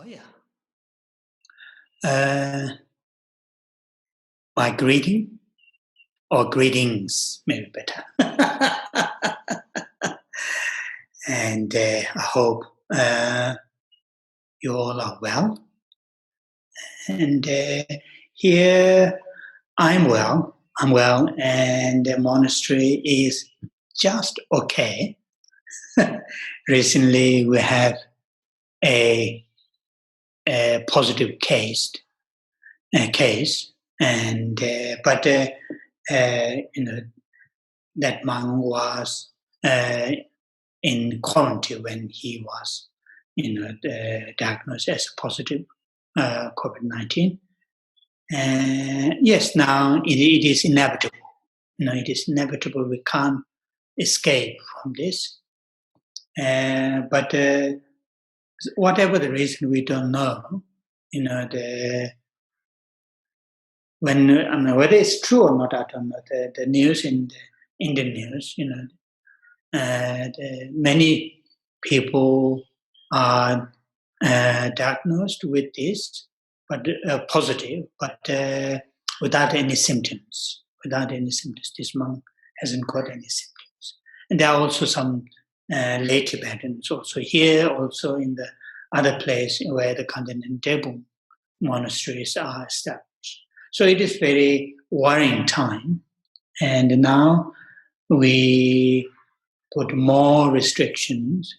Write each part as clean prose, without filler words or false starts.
yeah. My greeting or greetings, maybe better. And I hope you all are well. And here I'm well. I'm well, and the monastery is just okay. Recently, we have a positive case, and but that monk was in quarantine when he was diagnosed as positive COVID-19. Yes, now it is inevitable. It is inevitable. We can't escape from this. But whatever the reason, we don't know. Whether it's true or not, I don't know. The news in the Indian news, many people are diagnosed with this, but positive, but without any symptoms. This monk hasn't got any symptoms. And there are also some later patterns also here, also in the other place where the continental monasteries are established. So it is very worrying time. And now we put more restrictions,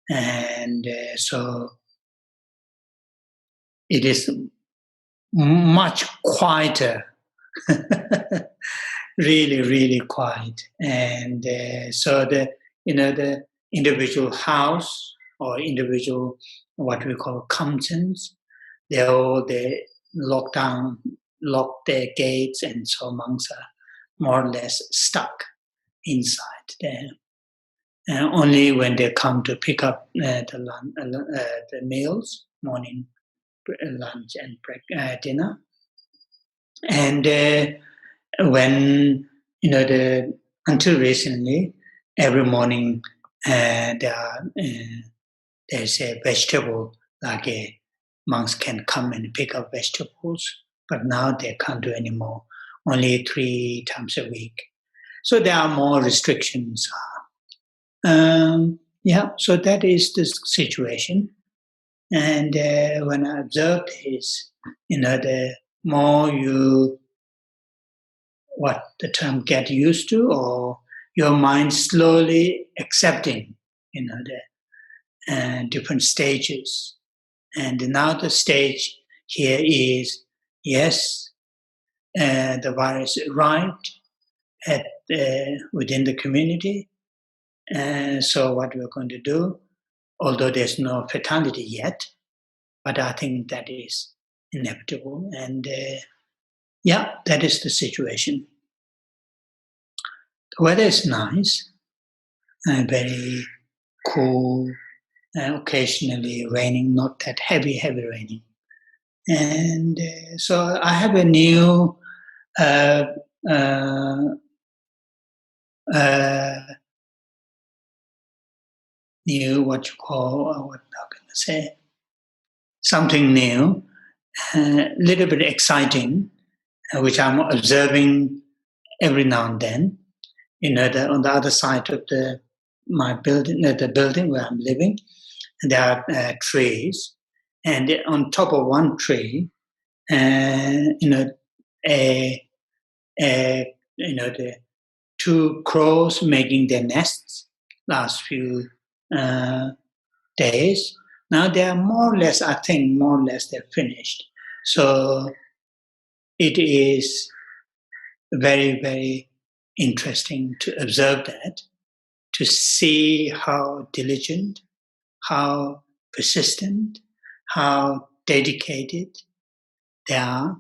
and so it is much quieter, really, really quiet. And so the individual house or individual what we call contents, they lock their gates, and so monks are more or less stuck inside there. Only when they come to pick up the meals, morning lunch and dinner, and when until recently, every morning there's a vegetable, like monks can come and pick up vegetables, but now they can't do anymore. Only 3 times a week. So there are more restrictions. So that is the situation. And when I observe this, the more you, what the term, get used to, or your mind slowly accepting, the different stages. And now the stage here is, yes, the virus arrived within the community. So what we're going to do, although there's no fatality yet, but I think that is inevitable. And that is the situation. The weather is nice, very cool, occasionally raining, not that heavy raining. And so I have a new something new, a little bit exciting, which I'm observing every now and then. On the other side of my building, the building where I'm living, there are trees, and on top of one tree, the 2 crows making their nests last few days. Now they are more or less they're finished. So it is very, very interesting to observe that, to see how diligent, how persistent, how dedicated they are.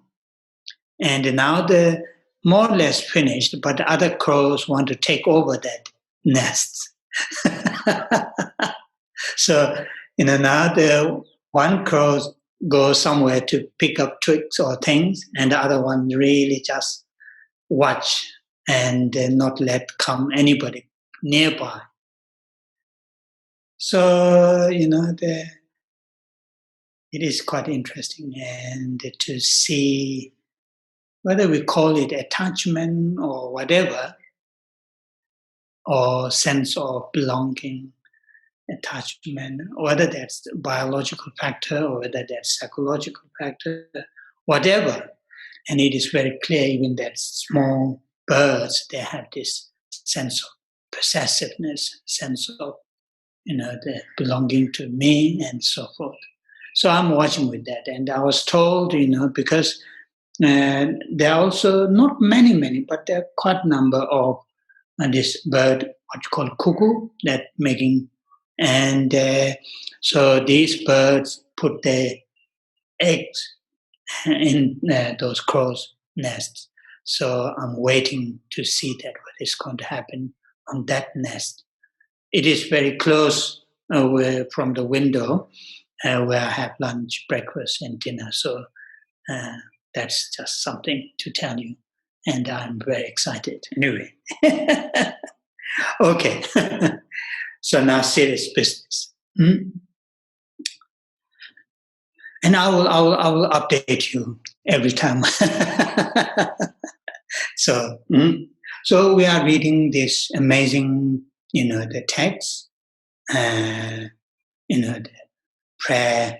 And now they're more or less finished, but the other crows want to take over that nest. So, now the one crow goes somewhere to pick up twigs or things, and the other one really just watch and not let come anybody nearby. So, it is quite interesting, and to see whether we call it attachment or whatever, or sense of belonging, attachment, whether that's biological factor or whether that's psychological factor, whatever. And it is very clear, even that small birds, they have this sense of possessiveness, sense of, the belonging to me and so forth. So I'm watching with that. And I was told, because there are also not many, but there are quite a number of this bird, what you call cuckoo, that making. And so these birds put their eggs in those crows' nests. So I'm waiting to see that what is going to happen on that nest. It is very close from the window where I have lunch, breakfast, and dinner. So that's just something to tell you. And I'm very excited. Anyway. Okay. So now serious business. And I will update you every time. So we are reading this amazing, the text, the prayer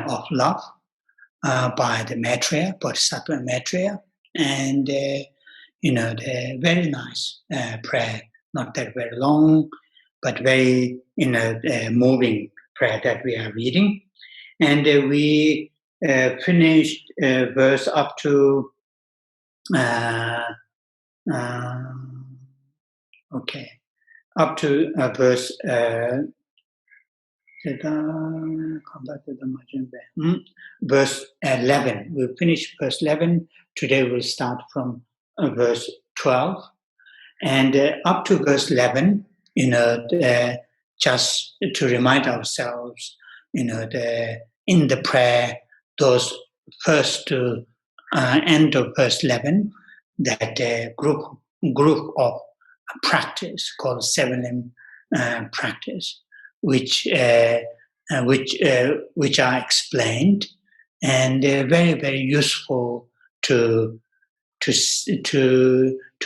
of love by the Maitreya, Bodhisattva Maitreya, and the very nice prayer, not that very long, but very moving prayer that we are reading. And we finished verse up to up to verse verse 11. We'll finish verse 11. Today we'll start from verse 12. And up to verse 11, just to remind ourselves, in the prayer, those first to end of verse 11, that group of practice called Sera Mey practice, which are explained, and very, very useful to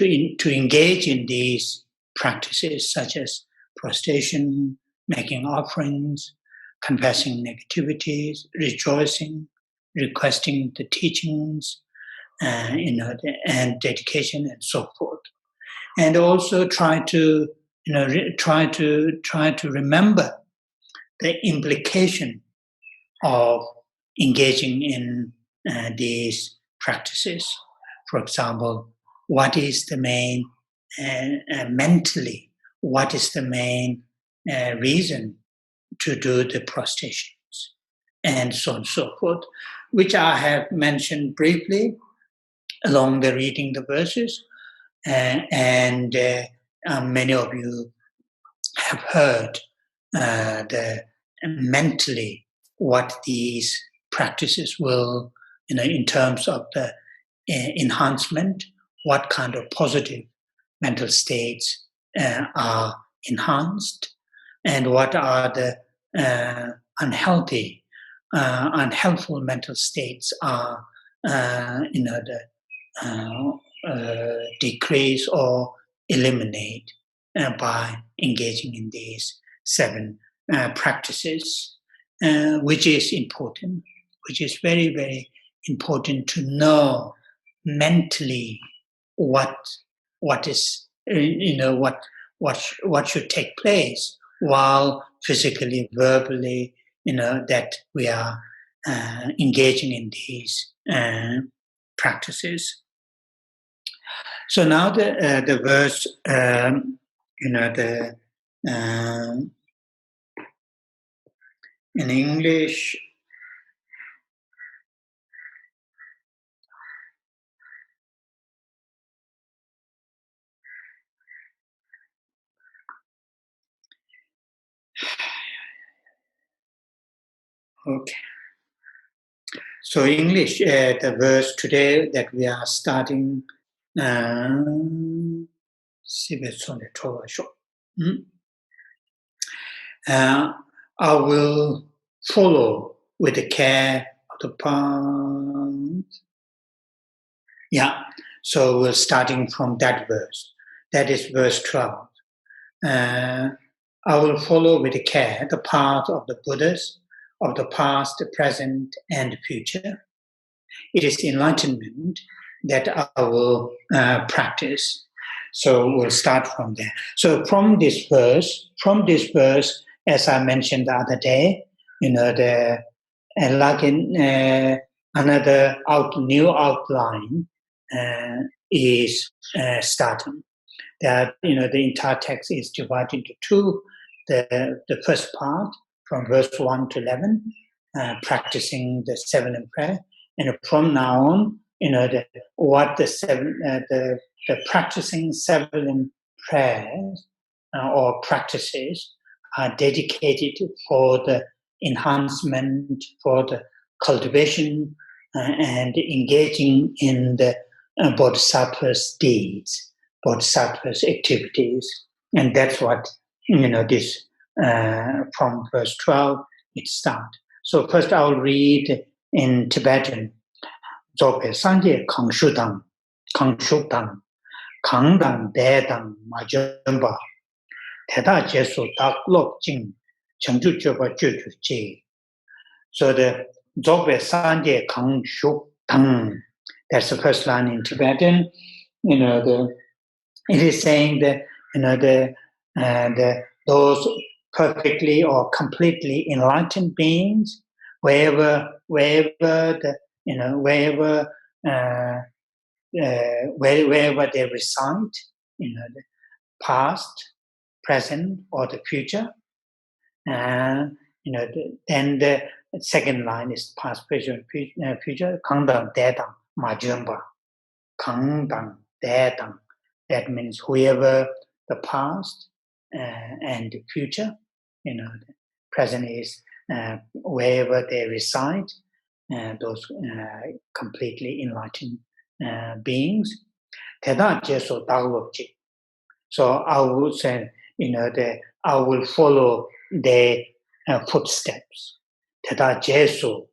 engage in these practices, such as prostration, making offerings, confessing negativities, rejoicing, requesting the teachings, and dedication, and so forth. And also try to remember the implication of engaging in these practices. For example, what is the main mentally? What is the main reason to do the prostrations, and so on and so forth, which I have mentioned briefly along the reading the verses, and many of you have heard the mentally what these practices will, in terms of the enhancement, what kind of positive mental states are enhanced, and what are the unhelpful mental states are, decrease or eliminate by engaging in these 7 practices, which is important, which is very, very important to know mentally what is, what should take place, while physically, verbally, that we are engaging in these practices. So now the verse, in English, okay. So English, the verse today that we are starting, I will follow with the care of the path. Yeah, so we're starting from that verse. That is verse 12. I will follow with care the path of the Buddhas of the past, the present, and the future. It is enlightenment that I will practice. So we'll start from there. So from this verse, as I mentioned the other day, like in another new outline is starting. That the entire text is divided into two. The first part from verse 1 to 11, practicing the seven prayer, and from now on, the practicing seven prayers or practices are dedicated for the enhancement, for the cultivation, and engaging in the bodhisattva's deeds, bodhisattva's activities, and that's what this from verse 12 it starts. So first I will read in Tibetan. Zope sanje kangshudang, kangshudang, kangdang dedang majumba, teda jesu dak lok jing, chengju joba juju ji. So the Zope sanje kangshudang, that's the first line in Tibetan. It is saying that those perfectly or completely enlightened beings, wherever they reside, the past, present, or the future. Then the second line is past, present, future. Kangdang dedang majumba. Kangdang dedang. That means whoever the past and the future. The present is wherever they reside. Those completely enlightened beings. So I would say, I will follow their footsteps. Jesu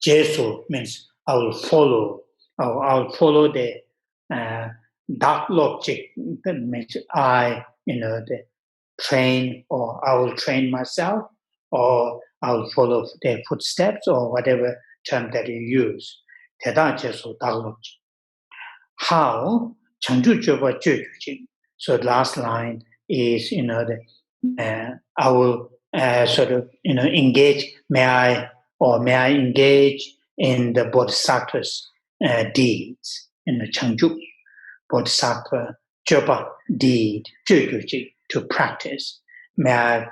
Jesu means I will follow. I'll follow the dark logic. That means I, train, or I will train myself, or I will follow their footsteps, or whatever term that you use. How? So the last line is, I will sort of, engage, may I engage in the bodhisattva's deeds, in the Changju, bodhisattva, joba, deed, to practice. May I,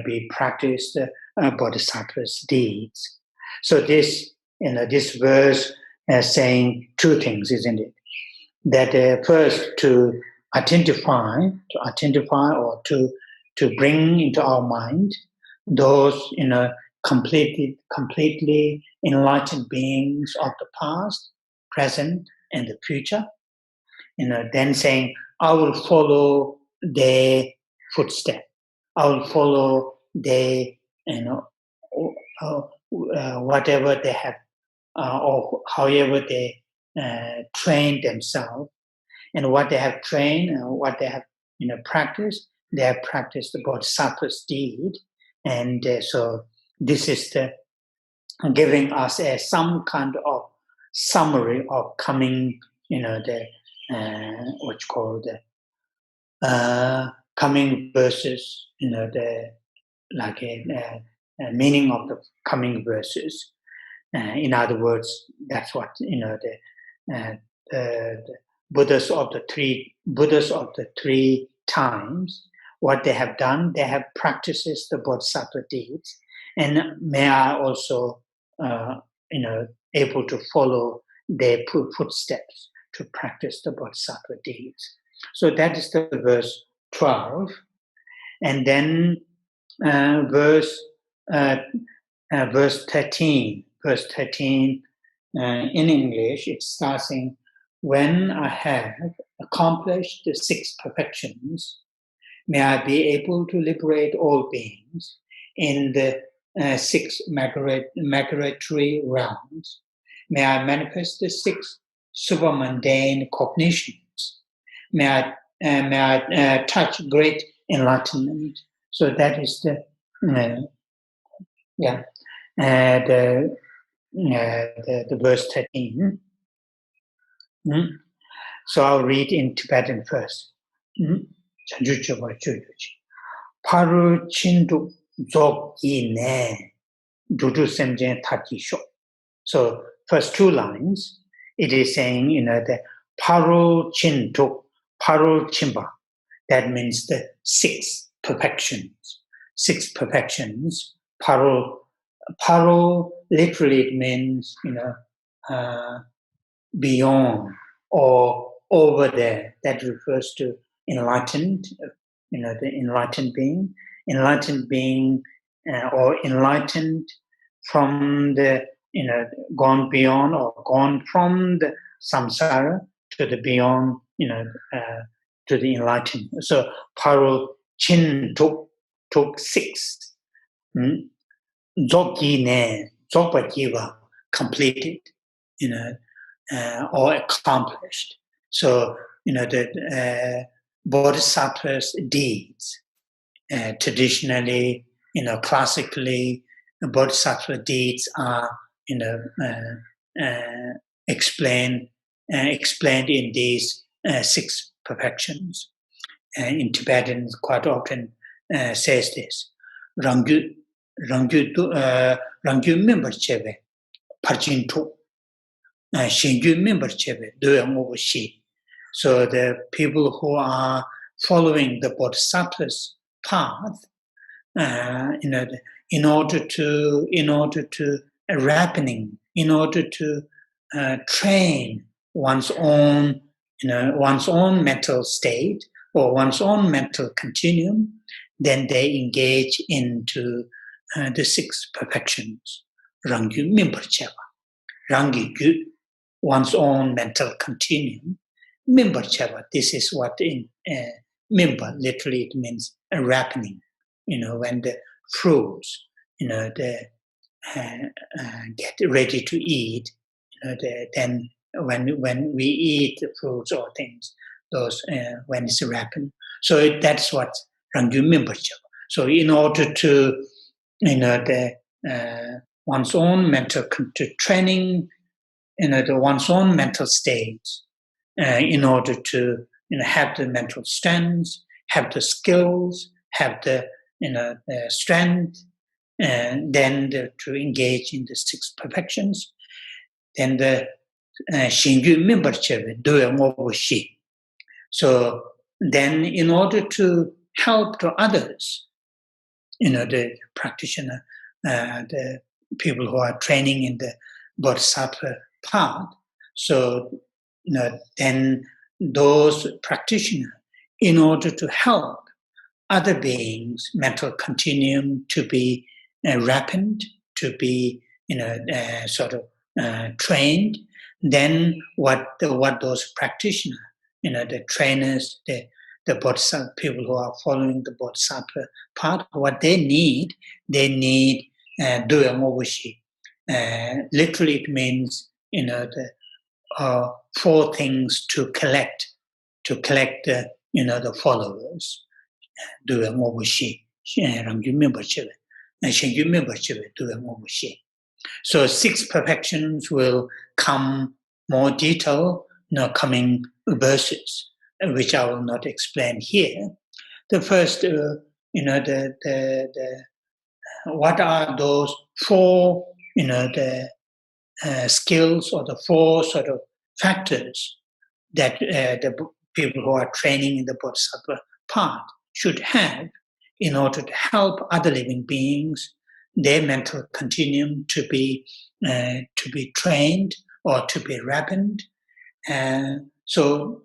be practiced bodhisattva's deeds. So this, this verse saying two things, isn't it? That first to identify or to bring into our mind those, completely enlightened beings of the past, present, and the future. Then saying, I will follow their footsteps. I will follow their, whatever they have, or however they train themselves, and what they have trained, what they have, practiced. They have practiced the bodhisattva's deed, and so this is the giving us some kind of summary of coming, the what you call the coming verses, the like a meaning of the coming verses. In other words, that's what the Buddhas of the three times. What they have done, they have practiced the bodhisattva deeds, and may I also, able to follow their footsteps to practice the bodhisattva deeds. So that is the verse 12, and then verse 13. Verse 13 in English, it's starting, when I have accomplished the 6 perfections, may I be able to liberate all beings in the six migratory realms. May I manifest the six supermundane cognitions. May I touch great enlightenment. So that is the verse 13. So I'll read in Tibetan first. Paru chindu zog yi ne dudu semjen taki sho. So first two lines, it is saying, the paru chindu, paru chimba. That means the six perfections. Six perfections. Paru literally it means, beyond or over there. That refers to enlightened, the enlightened being, or enlightened from the, gone beyond or gone from the samsara to the beyond, to the enlightened. So Paro Chin took six. Zogi ne, Zogpa Jiva completed, or accomplished. So, the bodhisattva's deeds, traditionally, classically, bodhisattva deeds are, explained in these six perfections. In Tibetan, quite often says this: Rangyu member chebe, parchin to. Shingyu member chebe, do shi. So the people who are following the bodhisattva's path, in order to ripening, in order to train one's own mental state or one's own mental continuum, then they engage into the six perfections. Rangyu mimbar cheva, rangi gu, one's own mental continuum. Mimbar cheva, this is what in mimbar literally it means a ripening. When the fruits, get ready to eat, then when we eat the fruits or things, those when it's ripened. So that's what Rangyu Mimbar Cheva. So in order to, one's own mental training, one's own mental states, in order to, have the mental strength, have the skills, have the, strength, and then to engage in the six perfections. Then the Shingyu Mimbar Cheve, Due Mobu Shi. So then in order to help to others, the practitioner, the people who are training in the Bodhisattva path, so then those practitioners, in order to help other beings' mental continuum to be ripened, to be trained, then what those practitioners, the trainers, the bodhisattva people who are following the bodhisattva path, what they need duya mobushi. Literally, it means the four things to collect the the followers. Duya mobushi, rangyu member cheve, shengyu member cheve, duya mobushi. So six perfections will come more detail, coming verses, which I will not explain here. The first, what are those four, skills or the four sort of factors that the people who are training in the Bodhisattva path should have in order to help other living beings, their mental continuum to be trained or to be ripened. So,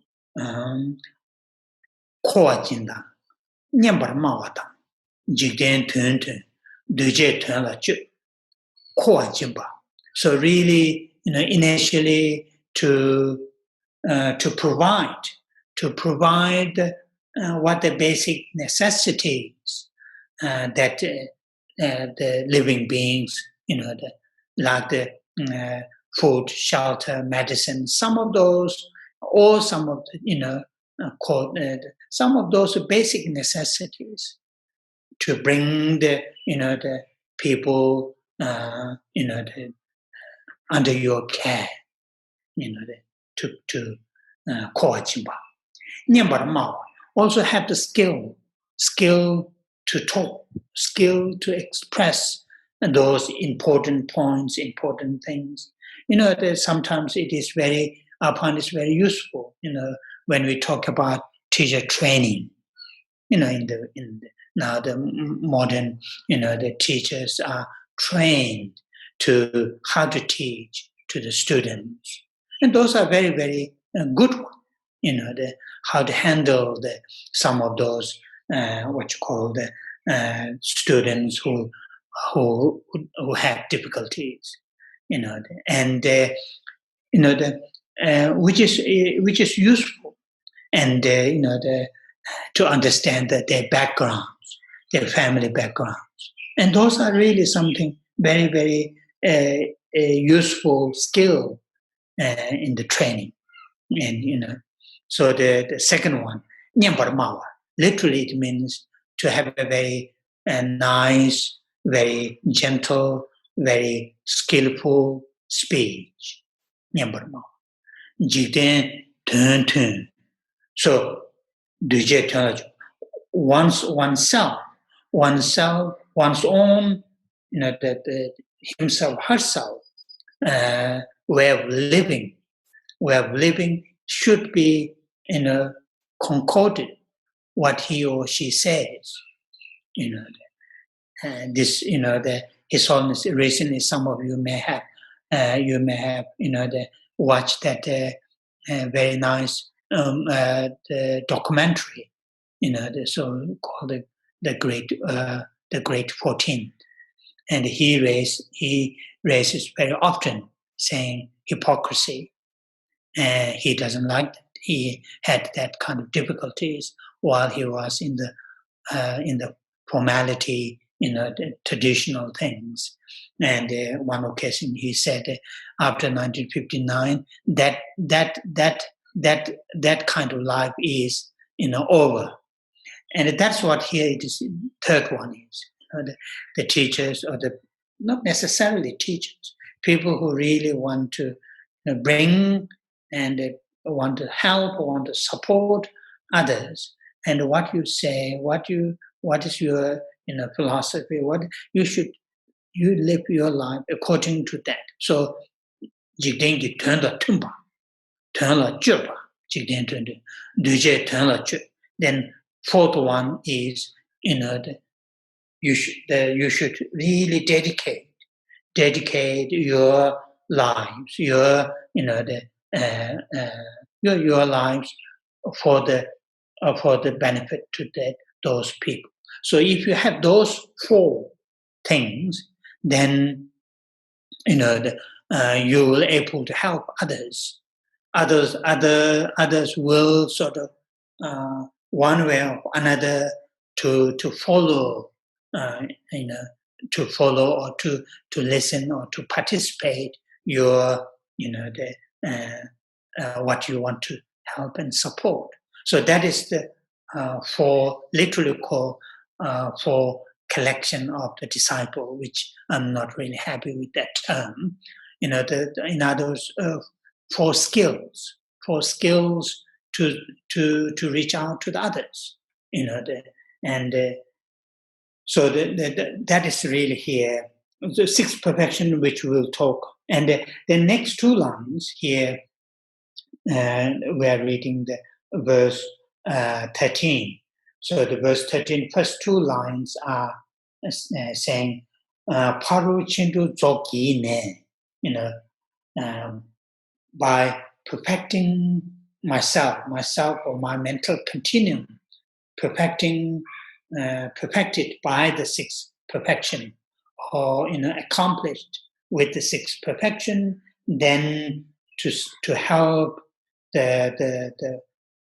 kowa jinda, nyambar mawata, jigden tunte, duje tunla chu, kowa jimba. So really, initially to provide what the basic necessities that the living beings, like the food, shelter, medicine. Some of those, or some of the, some of those basic necessities to bring the people, under your care, to coaching. Also have the skill to talk, skill to express those important points, important things. Sometimes it is I find it's very useful, when we talk about teacher training, now the modern, the teachers are trained to how to teach to the students. And those are very, very good ones, how to handle some of those, what you call the students who have difficulties, and which is useful, and to understand their backgrounds, their family backgrounds, and those are really something very, very useful skill in the training. And so the second one, nyambarmawa, literally it means to have a very nice, very gentle, very skillful speech. Nyambarmawa. Jikden tun tun. So duje tun oneself, one's own, himself, herself, way of living should be, concorded what he or she says. This, His Holiness recently, some of you may have, watched that very nice the documentary, the so called the Great 14th, and he raises very often saying hypocrisy. He doesn't like that. He had that kind of difficulties while he was in the formality, the traditional things. And one occasion he said, after 1959, that kind of life is, over. And that's what here it is. Third one is, the teachers, or not necessarily teachers, people who really want to bring and want to help, or want to support others. And what you say, what is your philosophy, what you live your life according to that. So jigdengi tönla tumba, tönla juba, jigden tönla duje tönla ju. Then fourth one is, you should really dedicate your lives, your lives for the benefit to those people. So if you have those four things, then you will able to help others. Others will sort of one way or another to follow, to follow, or to listen, or to participate your what you want to help and support. So that is the for literally called for collection of the disciple, which I'm not really happy with that term. In other words, for skills to reach out to the others. So that is really here the sixth perfection, which we'll talk. And the next two lines here, we are reading the verse 13. So the verse 13, first two lines are saying, "Paru chindu zoki ne," by perfecting myself or my mental continuum, perfected by the sixth perfection, or accomplished with the sixth perfection, then to help the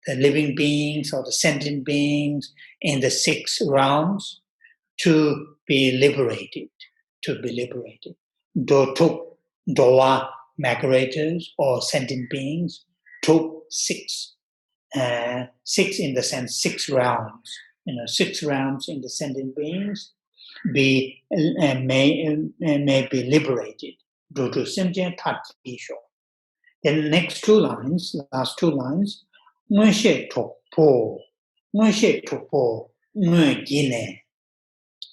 living beings or the sentient beings in the six realms to be liberated, Do took Doa migrations or sentient beings took six in the sense 6 rounds, 6 rounds in the sentient beings may be liberated due to Geshe Tashi. Then last two lines, Mushe Topo, Gine,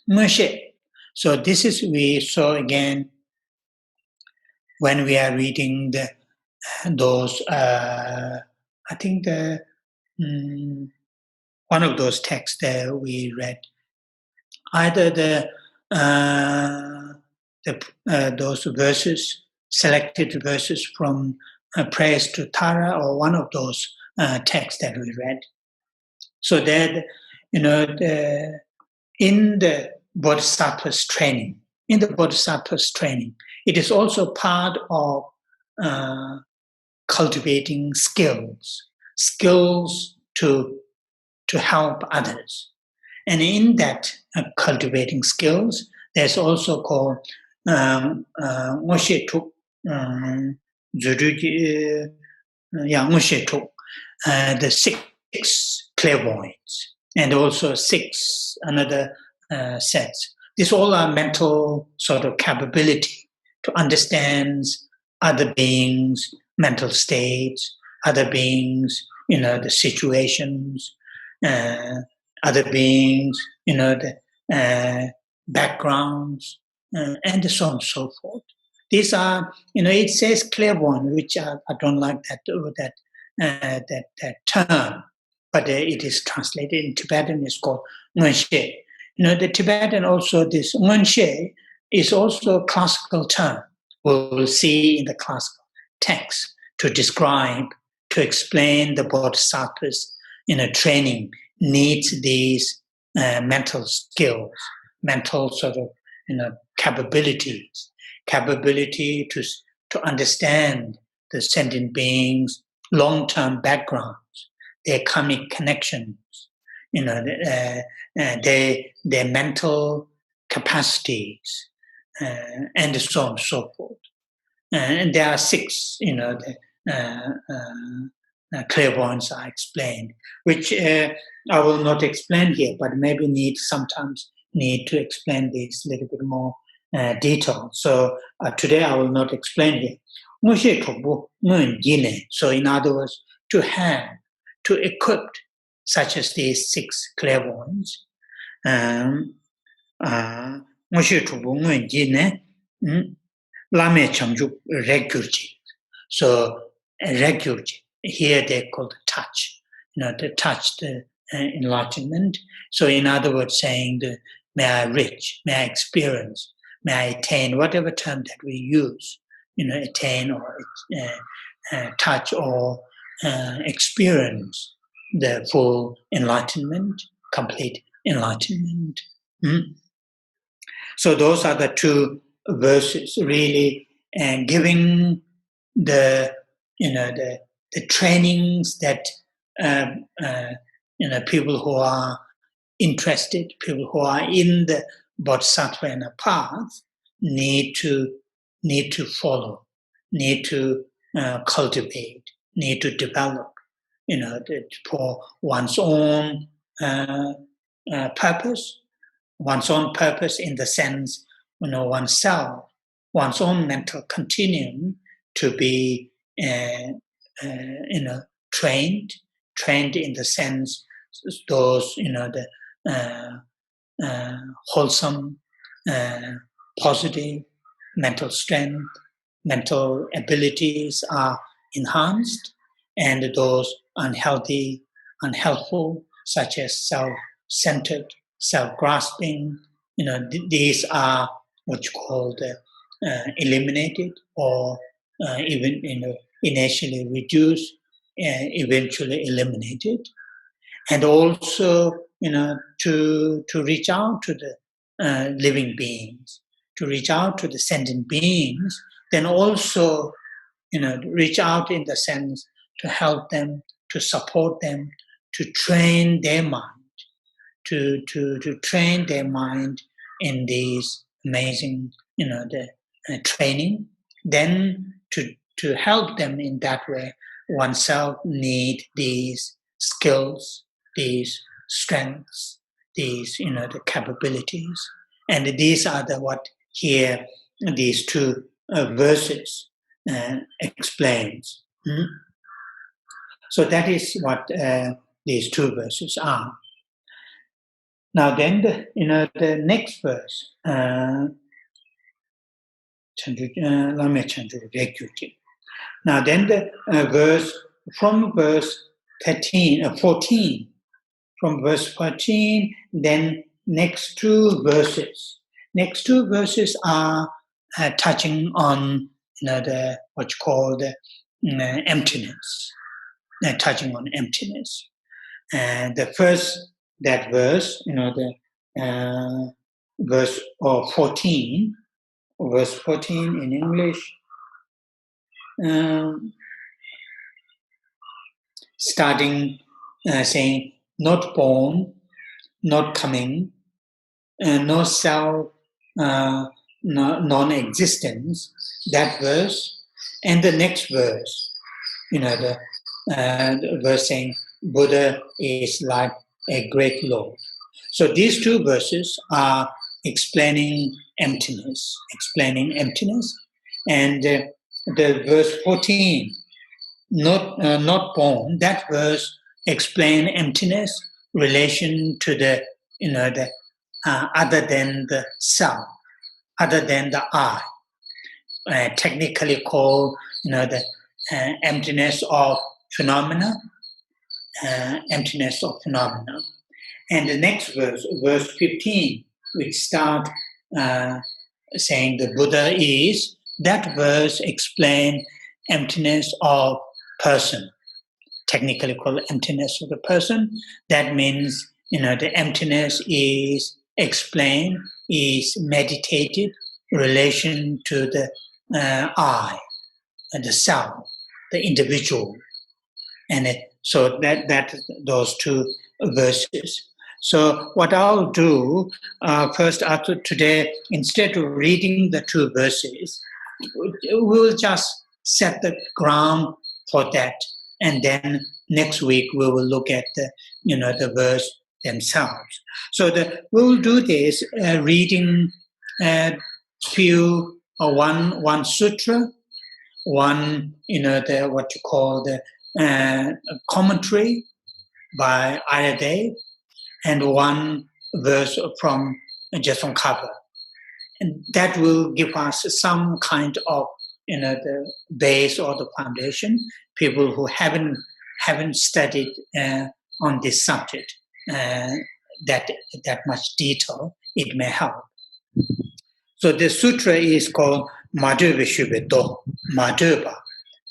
Mushe. So this is we saw again when we are reading those. I think one of those texts that we read, either those verses, selected verses from Prayers to Tara, or one of those texts that we read. So that, in the Bodhisattva's training, it is also part of cultivating skills to help others. And in that cultivating skills, there's also called Moshe Tuk, the 6 clairvoyants, and also 6 another sets. These all are mental sort of capability to understand other beings' mental states, other beings, the situations, other beings, the backgrounds, and so on and so forth. These are, it says clairvoyant, which I don't like that term, but it is translated in Tibetan. It's called Ngönshe. The Tibetan also, this Ngönshe is also a classical term. We'll see in the classical text to describe, to explain the bodhisattvas training needs these mental skills, mental sort of capability to understand the sentient beings' long-term backgrounds, their karmic connections, their mental capacities, and so on and so forth. And there are 6, clairvoyants I explained, which I will not explain here, but maybe sometimes need to explain this a little bit more detail. So today I will not explain here. So in other words, to equip such as these 6 clairvoyants, Lame Chamjuk Regurji. So Regurji, here they call the touch, to touch the enlightenment. So in other words, saying may I reach, may I experience, may I attain, whatever term that we use, attain or touch or experience the full enlightenment, complete enlightenment. So those are the 2 verses, really, and giving the trainings that people who are interested, people who are in the bodhisattva path need to follow, need to cultivate, need to develop, for one's own purpose in the sense, oneself, one's own mental continuum to be, trained in the sense those, the wholesome, positive mental strength, mental abilities are enhanced, and those unhealthy, unhelpful, such as self-centered, self-grasping, these are what you call eliminated, or even initially reduced, eventually eliminated, and also to reach out to the living beings, to reach out to the sentient beings, then also reach out in the sense to help them, to support them, to train their mind, to train their mind in these amazing, the training, then to help them in that way, oneself need these skills, these strengths, these, the capabilities. And these are what here, these two verses explains. So that is what these two verses are. Now then, the next verse, now then the verse, from verse 14, from verse 14, then next two verses. Next two verses are touching on, the what you call the emptiness, touching on emptiness. And the first, that verse, the verse 14, verse 14 in English, starting saying, not born, not coming, no self, non-existence, that verse, and the next verse, the verse saying, Buddha is like a great Lord. So these two verses are explaining emptiness, and the verse 14, not born, that verse explain emptiness, relation to the, the other than the self, other than the I, technically called, the emptiness of phenomena, emptiness of phenomena. And the next verse, verse 15, which start saying the Buddha is, that verse explain emptiness of person, technically called emptiness of the person. That means, the emptiness is explained, is meditated, relation to the I, the self, the individual. And so that those two verses. So what I'll do first after today, instead of reading the two verses, we'll just set the ground for that, and then next week we will look at the the verse themselves. So we'll do this reading few one sutra, one the what you call the commentary by Ayadev, and one verse from Geshe Tashi. And that will give us some kind of the base or the foundation. People who haven't studied on this subject that much detail, it may help. So the sutra is called Madhava Shubedo, Madhava.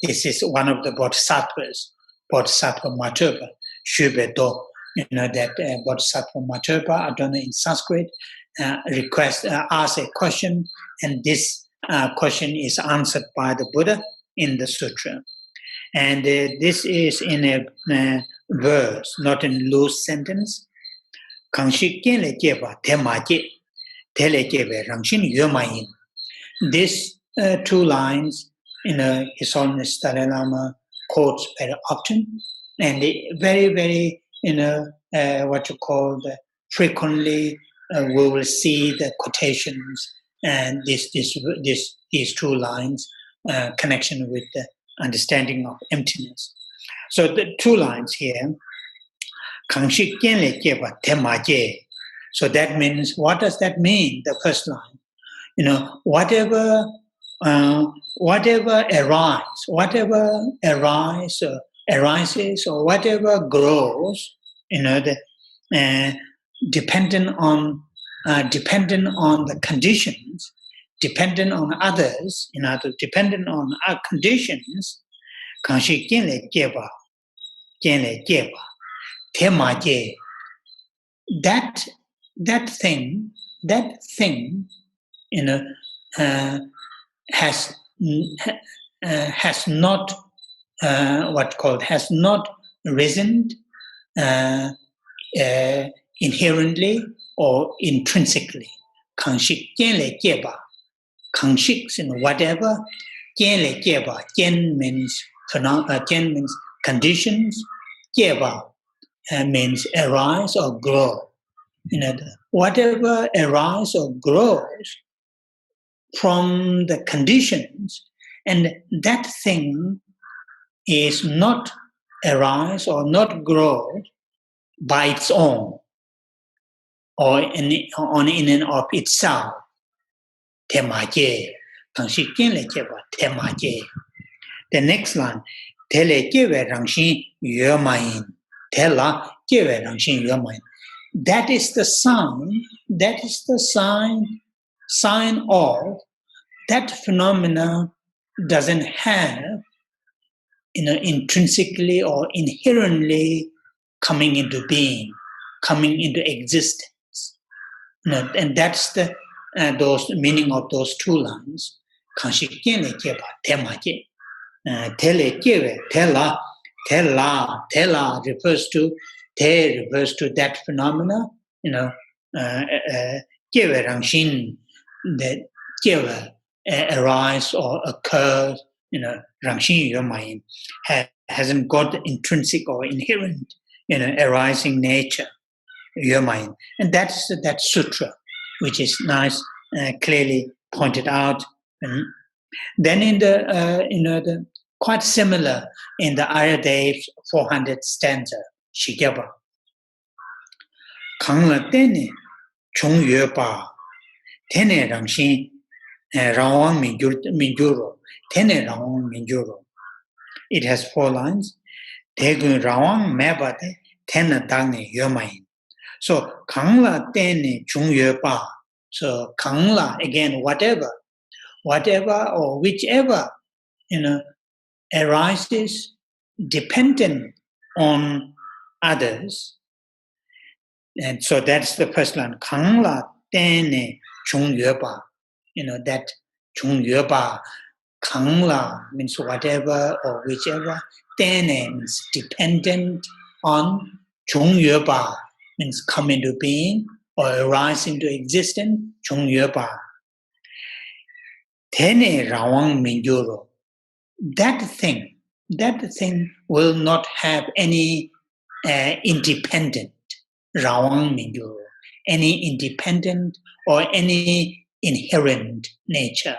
This is one of the bodhisattvas, Bodhisattva Madhava Shubedo. That Bodhisattva Madhava, I don't know in Sanskrit, ask a question, and this question is answered by the Buddha in the sutra. And this is in a verse, not in loose sentence. These two lines, His Holiness Dalai Lama quotes very often, and very, very, what you call frequently we will see the quotations and these two lines connection with the understanding of emptiness. So the two lines here, so that means, what does that mean? The first line, whatever arises or whatever grows, dependent on the conditions, dependent on others, dependent on our conditions, that thing, has not has not risen inherently or intrinsically. Kangshik Kien Le Jeba. Kangshiks in whatever. Kien Le Jeba. Kien means conditions. Jeba means arise or grow. Whatever arise or grows from the conditions, and that thing is not arise or not grow by its own or in and of itself. Temaje. The next line, Tele Jewe Rangshin Yuemayin. Tela Jewe Rangshin Yuemayin. That is the sign of that phenomena doesn't have intrinsically or inherently coming into being, coming into existence. And that's the those meaning of those two lines. Tela refers to that phenomena, that arise or occurs, Rangshin Yomayin hasn't got intrinsic or inherent, arising nature, Yomayin. And that's that sutra, which is nice, clearly pointed out. And then in the quite similar in the Ayadev 400 stanza, Shigeba. Kangla tene chung yue pa, tene rangshin rawang minjuro, tene rawang minjuro. It has 4 lines. Tegun rawang mebate, tene dagne yomayin. So kangla tene chung yue pa. So kangla, again, whatever or whichever, arises dependent on others. And so that's the first line. Kangla tene chung yueba. That chung yueba. Kangla means whatever or whichever. Tene means dependent on. Chung yueba means come into being or arise into existence. Chung yueba. Tene rawang minjuro. That thing will not have any independent, rawang minjuro, any independent or any inherent nature,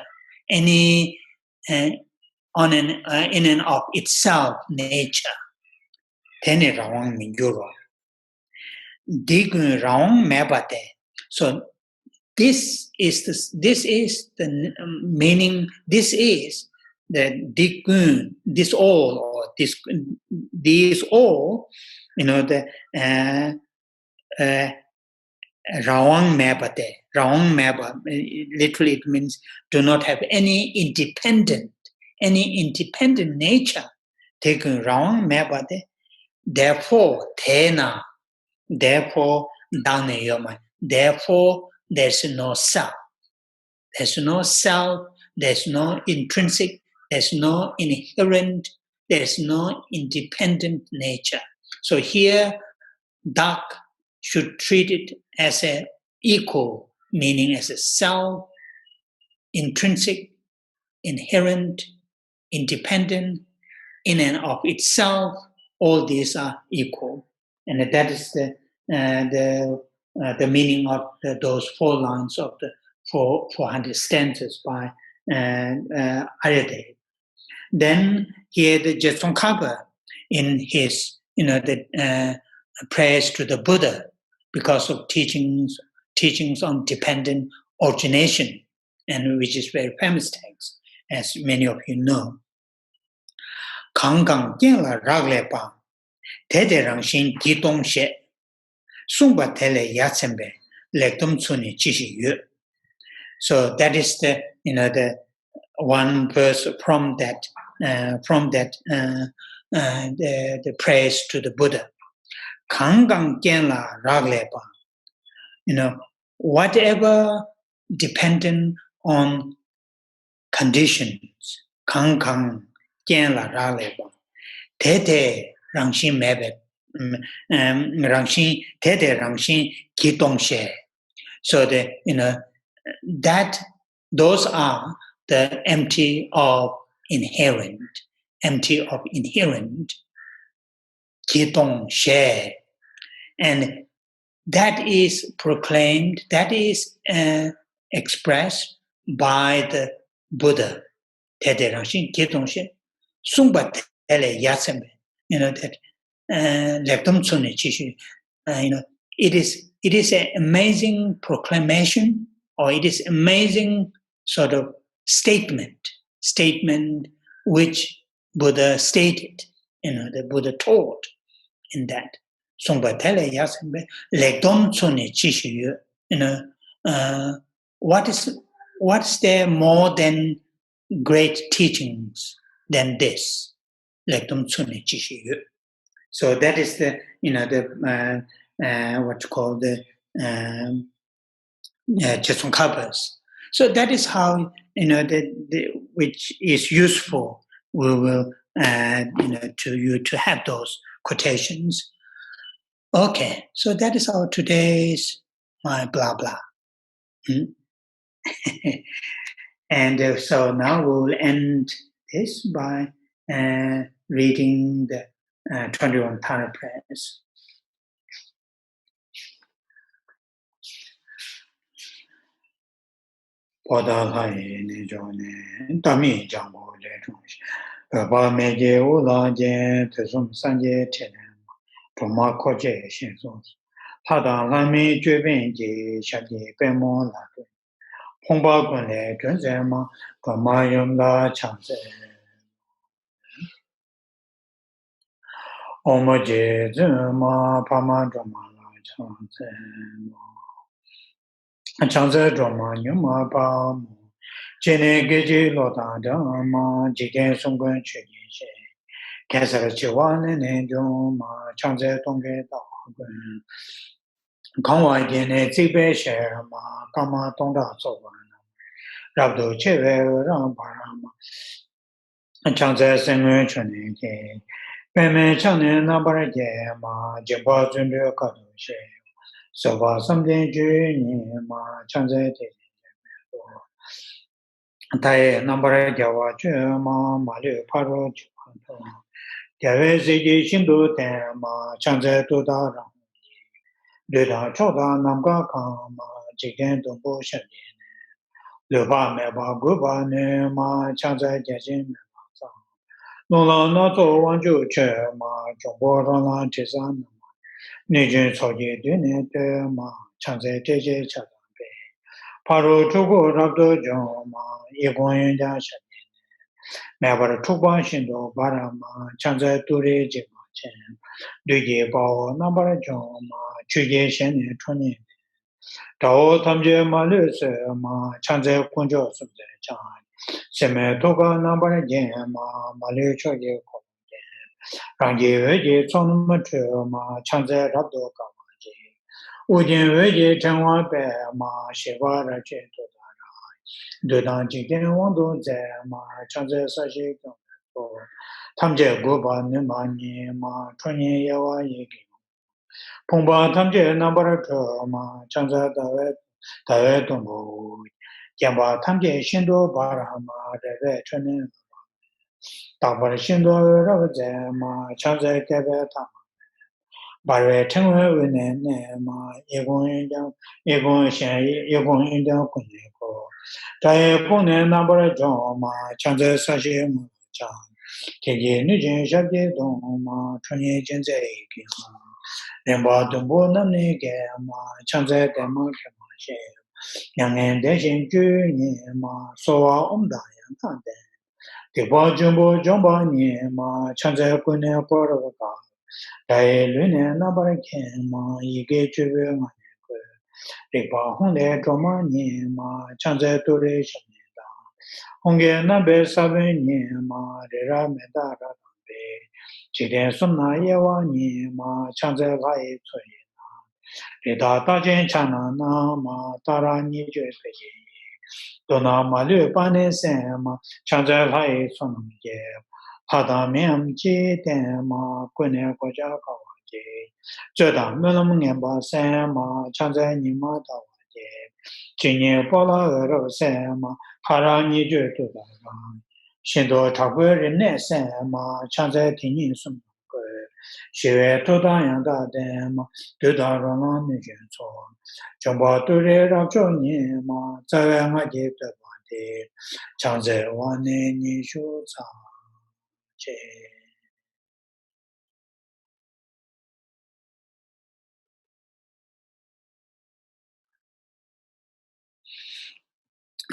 any in and of itself nature. Tene rawang minjuro. Digun rawang mebate. So this is the meaning. This is the digun, this all, or these all, the rawang mebate. Rawang meba, literally it means do not have any independent nature. Taken rawang mebate. Therefore, tena. Therefore, dane yoma. Therefore, there's no self. There's no self. There's no intrinsic. There's no inherent. There's no independent nature. So here, Dak should treat it as an equal, meaning as a self, intrinsic, inherent, independent, in and of itself. All these are equal, and that is the meaning of those 4 lines of the 400 stanzas by Ayadev. Then here the Jetson in his the prayers to the Buddha because of teachings on dependent origination, and which is very famous text, as many of you know. Kangang Gyala Ragle Pa, Tede Rangshin Gitong She, Sumba Tele Yatsembe, Lektum Tsuni Chishi Yu. So that is the one verse from that the praise to the Buddha. Kangang Gyala Ragle Pa, whatever dependent on conditions, Kangang Gyala Ragle Pa, Tede Rangshin Mebe, Rangshin Tede Rangshin Gitong She. So the that those are the empty of inherent jitong share, and that is proclaimed, that is expressed by the Buddha. You know that it is an amazing proclamation, or it is amazing sort of statement which Buddha stated, the Buddha taught in that. What is there more than great teachings than this? So that is the what's called the Chesunkapas. So that is how which is useful. We will to you to have those quotations. Okay, so that is our today's my blah blah. And so now we'll end this by reading the 21 Thana prayers. Poda lai ne jone tami jambo le jong ba me je o la je te sum san je te to ma ko je shin so ta da la mi jue ben je sha je pe mo la hong ba gun le zhen zhen ma ga ma yum la chang ze om je zhen ma pa ma zhen ma la chang ze chang ze zhen ma nyu ma pa mo Jene geji loda dhamma jigen sunggun chugin she Kensara chiwane ne joma changze tongge dagun Kangwa jene zikbe she ma kama tongda soban Rabdo chewe ramparama Changze sengun chunin ke Peme channe nabara je ma jimba zundu kado she Soba samden ju ni ma changze te Tae nambara jawa chu ma mali paro chukanto. Jawe siji shindu ten ma chanze tuda rang. Luda choda namga ka ma jigen dumbo shandi. Luba meba guba ne ma chanze jajin meba sa. Nula nato wanju che ma jombo rana tisa nama. Nijin soji dune te ma chanze teje chadambe. Paro chuku rabdo joma yegon yunja shandi. Mabara Tukban Shindo Barama Chanza Ture Jima Chen Duye Bao Nambara Joma Chuye Shen Tuni Tao Tamje Malus Ma Chanza Kunjo Sumze Chan Seme Toga Nambara Jema Malu Choye Kong Rangi Veji Tsonumatu Ma Chanza Rabdo Kamaji Ujin Veji Changwa Pe Ma Shiva Rache Dodang Jigen Wando Ze Ma Chanze Sashi Gyo Tamje Goba Nima Ni Ma Chonye Yawa Yegi Pongba Tamje Nambara To Ma Chanze Dawe Tongo Jamba Tamje Shindo Bara Ma Reve Chonye Dabar Shindo Rava Ze Ma Chanze Kebe Tama Barwe Tengwe Wene Ne Ma Yegon Shen Yegon Yindang Kunye Ko Tae Pone Nambara Jo Ma Chanze Sashi Ma Chan Teje Nijin Shabje Dong Ma Chonye Jenze Eki Remba Dumbo Namne Ge Ma Chanze Dema Kema She Yangen Deshin Ju Ni Ma Sowa Omda Yang Tande Tepa Jumbo Jomba Ni Ma Chanze Kune Koraka Tae Lune Nambara Ke Ma Yige Chube Ngane Kwe Repa Honde Joma Ni Ma Chanze Ture Shamneda Honge Nabe Sabe Ni Ma Rera Meda Radambe Chiden Sumna Yewa Ni Ma Chanze Lai Tsoyena Reda Tajen Chana Na Ma Tara Ni Jwe Peje Dona Malu Pane Sen Ma Chanze Lai Sonam Ye Hada Miam Chi Ten Ma Kune Koja Kawa Je Zeda Mulam Ngemba Sen Ma Chanze Nima Tawa Jinye Pola Ero Sema, Harani Jutu Bagan, Shindo Tabu Rene Sema, Chanze Tinin Sum, Shive Toda Yanda Dema, Duda Rona Nijin So, Jumba Ture Rajo Nima, Zawanga Jita Bandi, Chanze Wane Nishu Sa.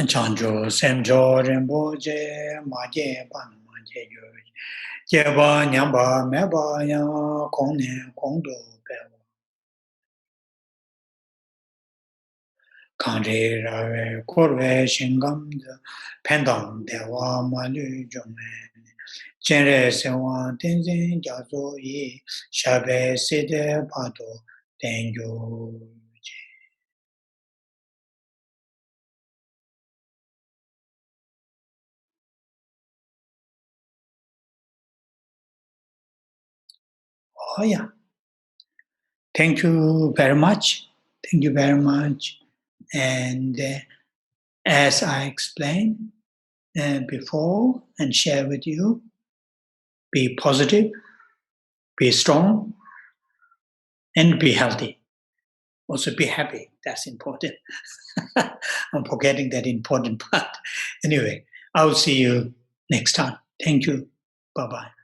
Chanjo, Semjo, Rimboje, Maje, Pan, Maje, Jeba, Nyamba, Meba, Ya, Kone, Kondo, Bewa. Kanri, Rave, Korve, Shingam, Pendam, Dewa, Malu, Jome, Chenre, Sewa, Tenzin, Jazo, Yi, Shabe, Sede, Pato, Tenjo. Oh, yeah. Thank you very much. Thank you very much. And as I explained before and share with you, be positive, be strong, and be healthy. Also be happy. That's important. I'm forgetting that important part. Anyway, I'll see you next time. Thank you. Bye-bye.